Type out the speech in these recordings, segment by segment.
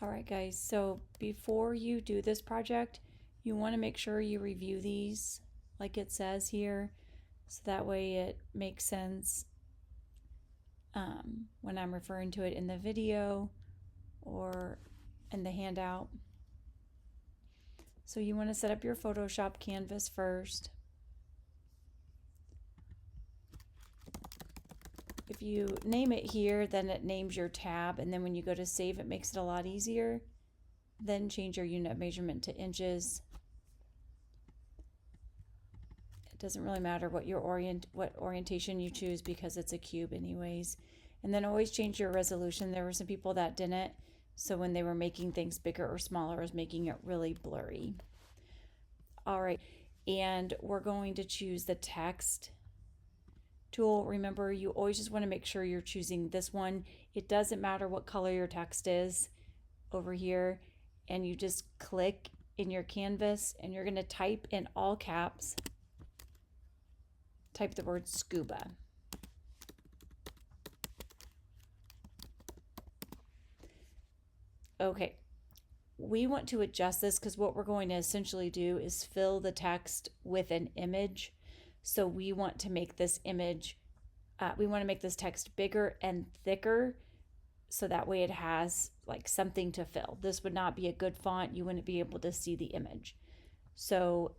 All right, guys, so before you do this project, you want to make sure you review these like it says here, so that way it makes sense when I'm referring to it in the video or in the handout. So you want to set up your Photoshop canvas first. If you name it here, then it names your tab, and then when you go to save, it makes it a lot easier. Then change your unit of measurement to inches. It doesn't really matter what orientation you choose because it's a cube anyways. And then always change your resolution. There were some people that didn't, so when they were making things bigger or smaller, it was making it really blurry. All right, and we're going to choose the text tool. Remember, you always just want to make sure you're choosing this one. It doesn't matter what color your text is over here, and you just click in your canvas and you're going to type in all caps, type the word scuba. Okay, we want to adjust this because what we're going to essentially do is fill the text with an image. So we want to make this image, we want to make this text bigger and thicker so that way it has like something to fill. This would not be a good font. You wouldn't be able to see the image. So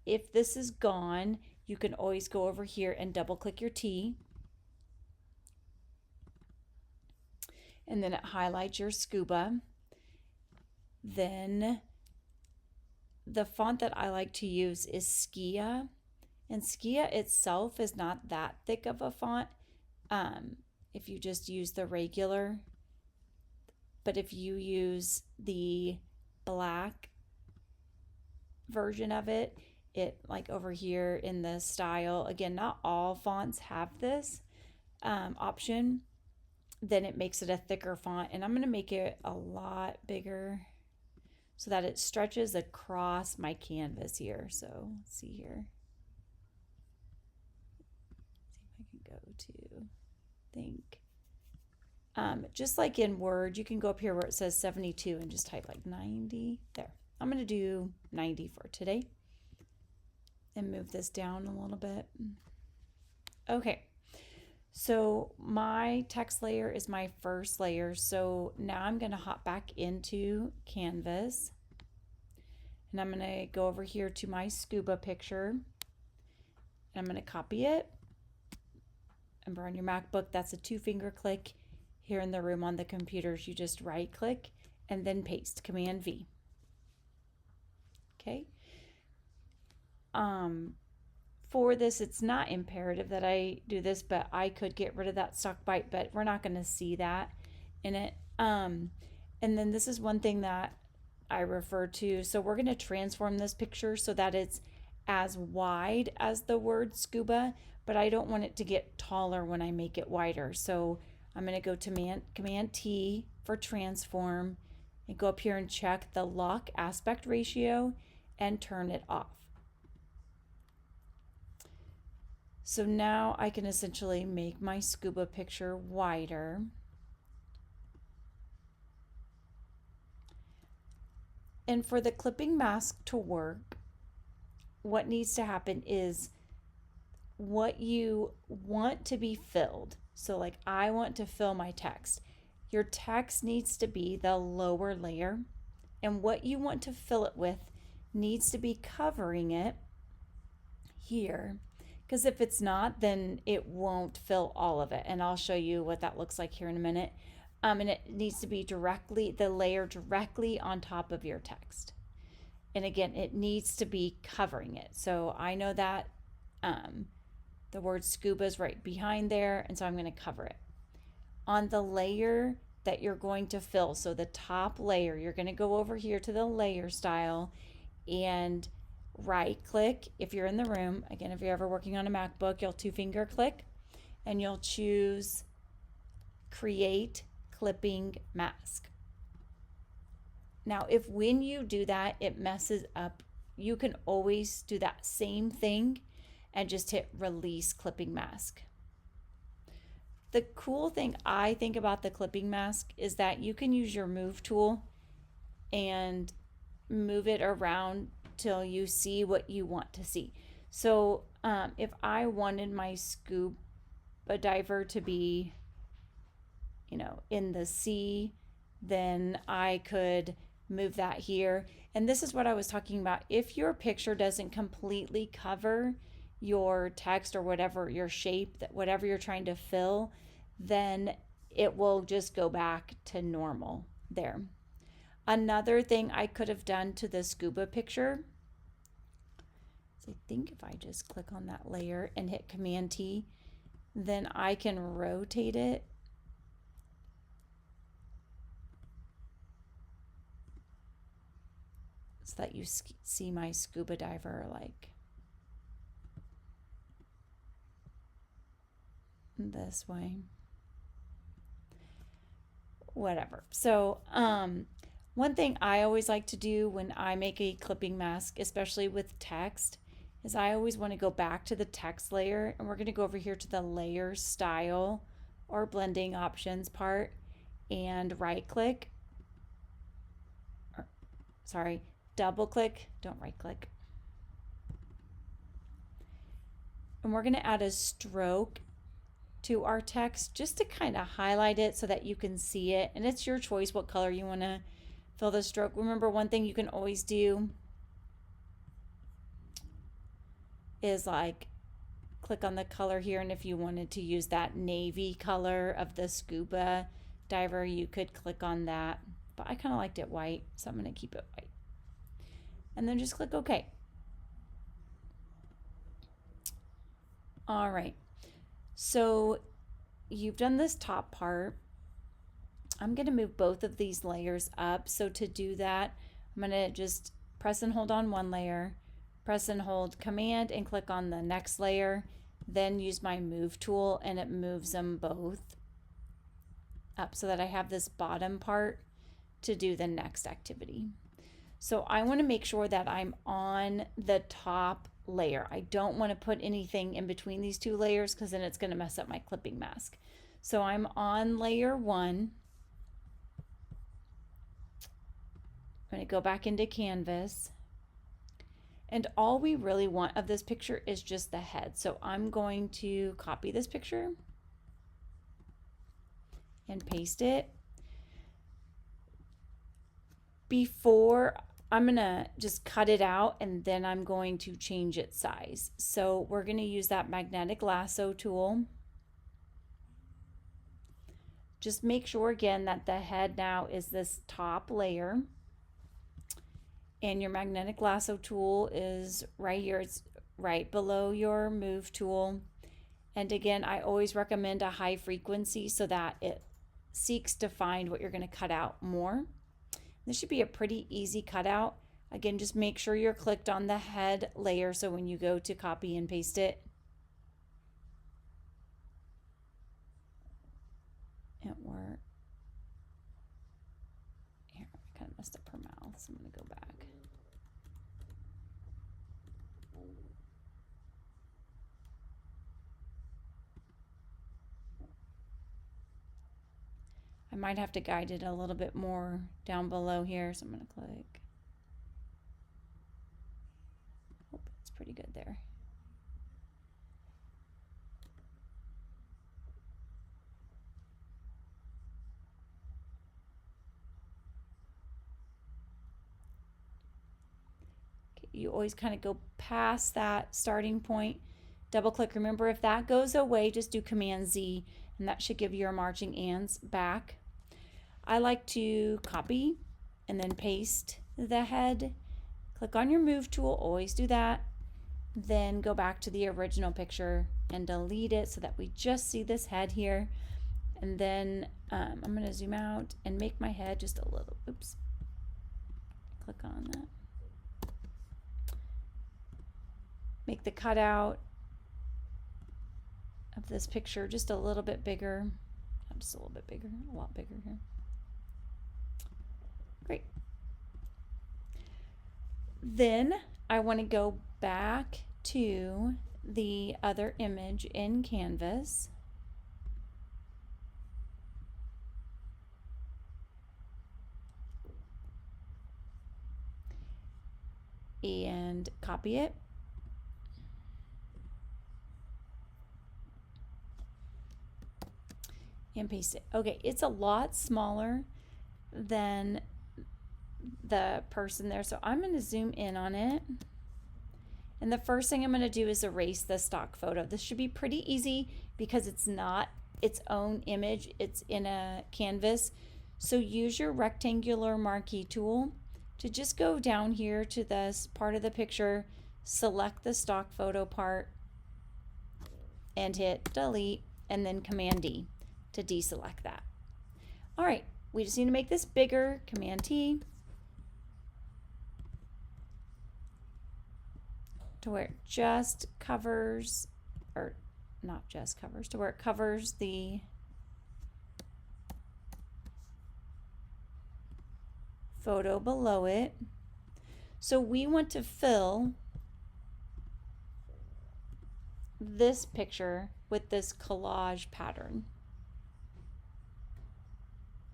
if this is gone, you can always go over here and double click your T. And then it highlights your scuba. Then the font that I like to use is Skia. And Skia itself is not that thick of a font if you just use the regular. But if you use the black version of it, like over here in the style, again, not all fonts have this option, then it makes it a thicker font. And I'm going to make it a lot bigger so that it stretches across my canvas here. So let's see here. See if I can go to think. Just like in Word, you can go up here where it says 72 and just type like 90. There. I'm going to do 90 for today and move this down a little bit. Okay. So my text layer is my first layer. So now I'm going to hop back into Canvas and I'm going to go over here to my scuba picture and I'm going to copy it. Remember on your MacBook, that's a 2-finger click. Here in the room on the computers, you just right click and then paste, Command V. Okay. For this, it's not imperative that I do this, but I could get rid of that stock bite, but we're not going to see that in it. And then this is one thing that I refer to. So we're going to transform this picture so that it's as wide as the word scuba, but I don't want it to get taller when I make it wider. So I'm going to go to Command T for transform and go up here and check the lock aspect ratio and turn it off. So now I can essentially make my scuba picture wider. And for the clipping mask to work, what needs to happen is what you want to be filled. So like I want to fill my text. Your text needs to be the lower layer, and what you want to fill it with needs to be covering it here, because if it's not, then it won't fill all of it, and I'll show you what that looks like here in a minute. And it needs to be the layer directly on top of your text, and again, it needs to be covering it. So I know that the word scuba is right behind there, and so I'm going to cover it on the layer that you're going to fill. So the top layer, you're going to go over here to the layer style and right click. If you're in the room, again, if you're ever working on a MacBook, you'll 2-finger click and you'll choose create clipping mask. Now, if when you do that, it messes up, you can always do that same thing and just hit release clipping mask. The cool thing I think about the clipping mask is that you can use your move tool and move it around till you see what you want to see. So if I wanted my scuba diver to be, in the sea, then I could move that here. And this is what I was talking about. If your picture doesn't completely cover your text or whatever your shape, that whatever you're trying to fill, then it will just go back to normal there. Another thing I could have done to the scuba picture is I think if I just click on that layer and hit Command T, then I can rotate it so that you see my scuba diver like this way. Whatever. So, one thing I always like to do when I make a clipping mask, especially with text, is I always want to go back to the text layer, and we're going to go over here to the layer style or blending options part and right click. Double click, don't right click. And we're going to add a stroke to our text just to kind of highlight it so that you can see it. And it's your choice what color you want to fill the stroke. Remember, one thing you can always do is like click on the color here, and if you wanted to use that navy color of the scuba diver, you could click on that. But I kind of liked it white, so I'm going to keep it white. And then just click OK. All right. So you've done this top part. I'm going to move both of these layers up. So to do that, I'm going to just press and hold on one layer, press and hold Command and click on the next layer, then use my move tool and it moves them both up so that I have this bottom part to do the next activity. So I want to make sure that I'm on the top layer. I don't want to put anything in between these two layers because then it's going to mess up my clipping mask. So I'm on layer 1. I'm going to go back into Canvas. And all we really want of this picture is just the head. So I'm going to copy this picture and paste it. Before, I'm going to just cut it out and then I'm going to change its size. So we're going to use that magnetic lasso tool. Just make sure again that the head now is this top layer. And your magnetic lasso tool is right here. It's right below your move tool. And again, I always recommend a high frequency so that it seeks to find what you're going to cut out more. This should be a pretty easy cutout. Again, just make sure you're clicked on the head layer so when you go to copy and paste it, it works. Here, I kind of messed up her mouth, so I'm going to go back. I might have to guide it a little bit more down below here, so I'm going to click. Oh, it's pretty good there. Okay, you always kind of go past that starting point, double click. Remember, if that goes away, just do Command Z, and that should give your marching ants back. I like to copy and then paste the head. Click on your move tool, always do that. Then go back to the original picture and delete it so that we just see this head here. And then I'm going to zoom out and make my head just a little, oops, click on that. Make the cutout of this picture just a little bit bigger. Not just a little bit bigger, a lot bigger here. Great. Then I want to go back to the other image in Canvas. and copy it. And paste it. Okay, it's a lot smaller than the person there, so I'm going to zoom in on it. And the first thing I'm going to do is erase the stock photo. This should be pretty easy because it's not its own image, it's in a canvas. So use your rectangular marquee tool to just go down here to this part of the picture, select the stock photo part, and hit delete, and then Command D to deselect that. All right, we just need to make this bigger, Command T, to where it just covers, or not just covers, to where it covers the photo below it. So we want to fill this picture with this collage pattern.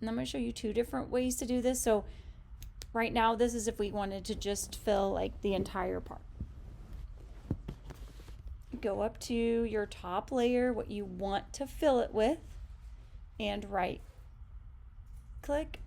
And I'm going to show you two different ways to do this. So right now, this is if we wanted to just fill like the entire part. Go up to your top layer, what you want to fill it with, and right click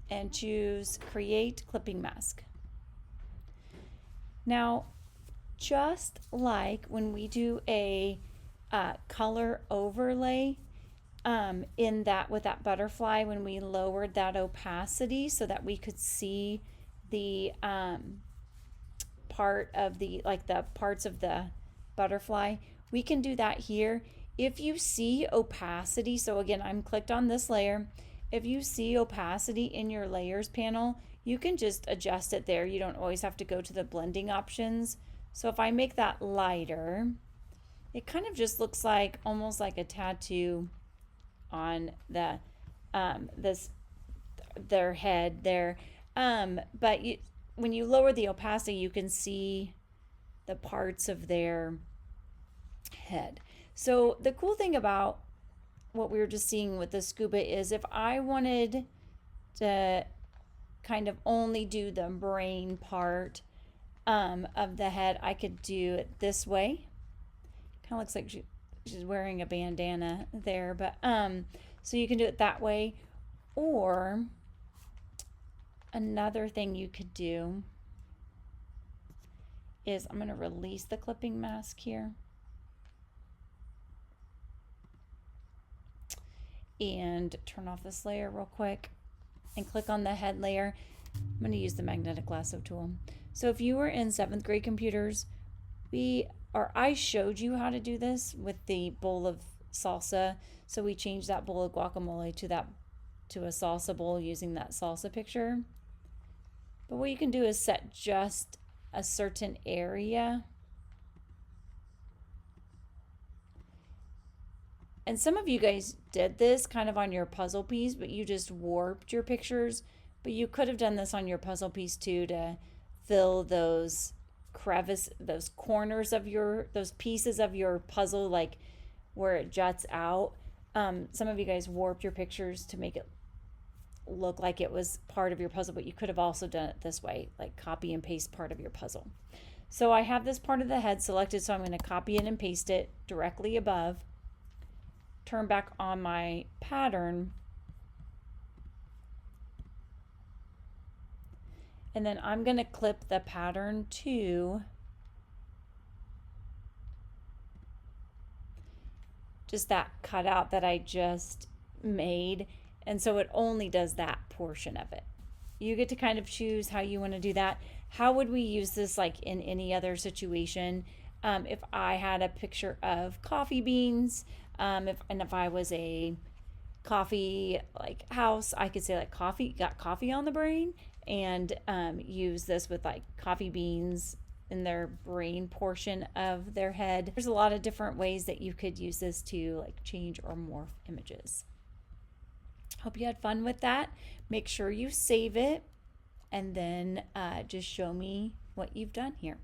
and choose Create Clipping Mask. Now, just like when we do a color overlay in that with that butterfly, when we lowered that opacity so that we could see the part of the, like the parts of the butterfly, we can do that here. If you see opacity, so again, I'm clicked on this layer. If you see opacity in your layers panel, you can just adjust it there. You don't always have to go to the blending options. So if I make that lighter, it kind of just looks like almost like a tattoo on the their head there. But when you lower the opacity, you can see the parts of their head. So the cool thing about what we were just seeing with the scuba is if I wanted to kind of only do the brain part of the head, I could do it this way. Kind of looks like she's wearing a bandana there, but so you can do it that way. Or another thing you could do is, I'm going to release the clipping mask here and turn off this layer real quick and click on the head layer. I'm going to use the magnetic lasso tool. So if you were in 7th grade computers, I showed you how to do this with the bowl of salsa. So we changed that bowl of guacamole to a salsa bowl using that salsa picture. But what you can do is set just a certain area. And some of you guys did this kind of on your puzzle piece, but you just warped your pictures. But you could have done this on your puzzle piece too, to fill those those corners of those pieces of your puzzle, like where it juts out. Some of you guys warped your pictures to make it look like it was part of your puzzle, but you could have also done it this way, like copy and paste part of your puzzle. So I have this part of the head selected, so I'm going to copy it and paste it directly above. Turn back on my pattern, and then I'm going to clip the pattern to just that cutout that I just made, and so it only does that portion of it. You get to kind of choose how you want to do that. How would we use this like in any other situation? If I had a picture of coffee beans, if I was a coffee like house, I could say like got coffee on the brain, and use this with like coffee beans in their brain portion of their head. There's a lot of different ways that you could use this to like change or morph images. Hope you had fun with that. Make sure you save it and then just show me what you've done here.